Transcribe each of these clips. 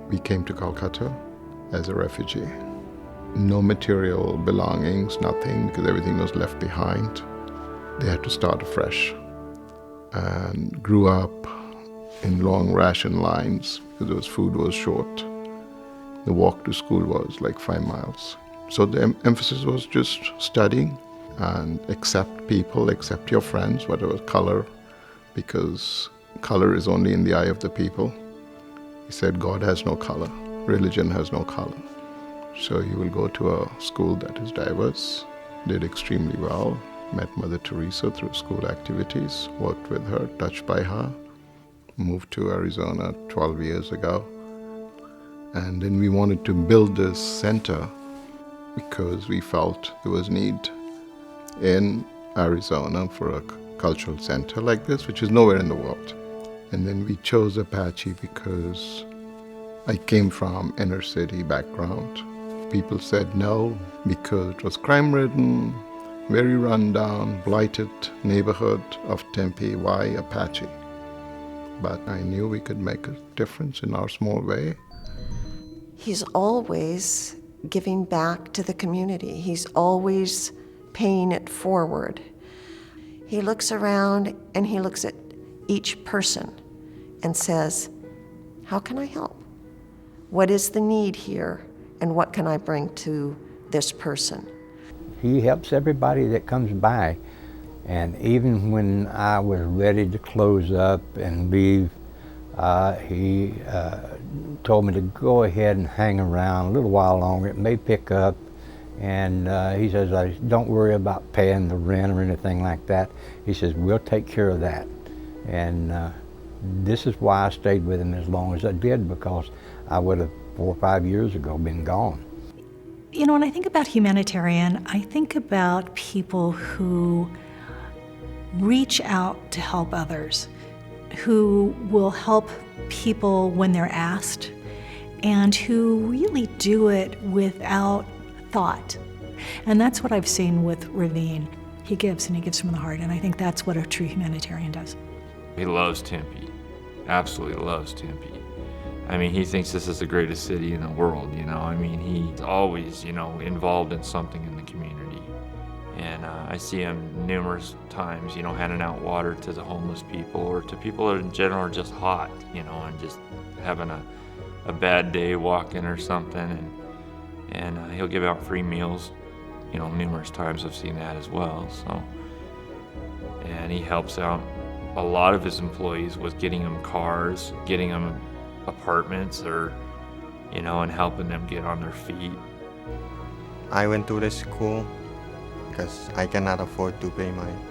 We came to Calcutta as a refugee. No material belongings, nothing, because everything was left behind. They had to start afresh, and grew up in long ration lines because food was short. The walk to school was like 5 miles. So the emphasis was just studying and accept people, accept your friends, whatever color, because color is only in the eye of the people. He said God has no color, religion has no color. So you will go to a school that is diverse. Did extremely well, met Mother Teresa through school activities, worked with her, touched by her, moved to Arizona 12 years ago. And then we wanted to build this center because we felt there was need in Arizona for a cultural center like this, which is nowhere in the world. And then we chose Apache because I came from inner city background. People said no because it was crime-ridden, very run-down, blighted neighborhood of Tempe. Why Apache? But I knew we could make a difference in our small way. He's always giving back to the community. He's always paying it forward. He looks around and he looks at each person and says, how can I help? What is the need here? And what can I bring to this person? He helps everybody that comes by. And even when I was ready to close up and leave, he told me to go ahead and hang around a little while longer. It may pick up. And he says, don't worry about paying the rent or anything like that. He says, we'll take care of that. And this is why I stayed with him as long as I did, because I would have 4 or 5 years ago been gone. You know, when I think about humanitarian, I think about people who reach out to help others, who will help people when they're asked, and who really do it without thought. And that's what I've seen with Raveen. He gives, and he gives from the heart, and I think that's what a true humanitarian does. He loves Tempe, absolutely loves Tempe. I mean, he thinks this is the greatest city in the world, you know. I mean, he's always, you know, involved in something in the community. And I see him numerous times, you know, handing out water to the homeless people or to people that in general are just hot, you know, and just having a bad day walking or something. And he'll give out free meals, you know, numerous times I've seen that as well. So, and he helps out a lot of his employees with getting them cars, getting them apartments, or, you know, and helping them get on their feet. I went to the school because I cannot afford to pay mine.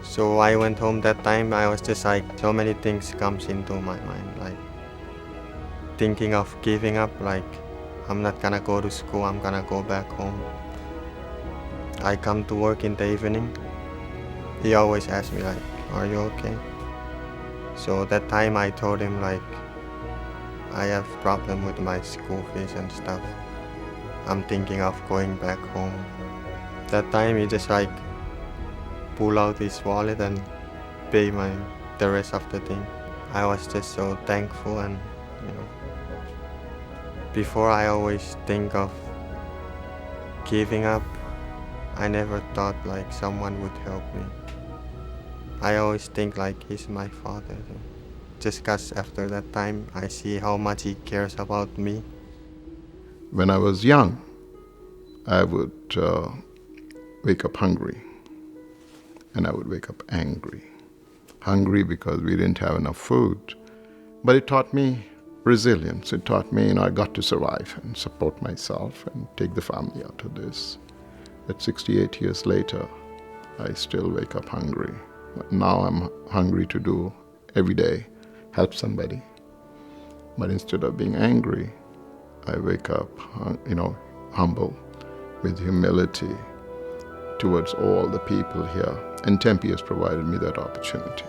So I went home that time. I was just like, so many things comes into my mind, like thinking of giving up, like I'm not gonna go to school, I'm gonna go back home. I come to work in the evening. He always asks me like, are you okay? So that time I told him like, I have problem with my school fees and stuff. I'm thinking of going back home. That time he just like pull out his wallet and pay the rest of the thing. I was just so thankful, and you know, before I always think of giving up. I never thought like someone would help me. I always think like he's my father. Just because after that time I see how much he cares about me. When I was young, I would wake up hungry, and I would wake up angry. Hungry because we didn't have enough food. But it taught me resilience. It taught me, I got to survive and support myself and take the family out of this. But 68 years later, I still wake up hungry. But now I'm hungry to do every day, help somebody. But instead of being angry, I wake up, humble, with humility towards all the people here. And Tempe has provided me that opportunity.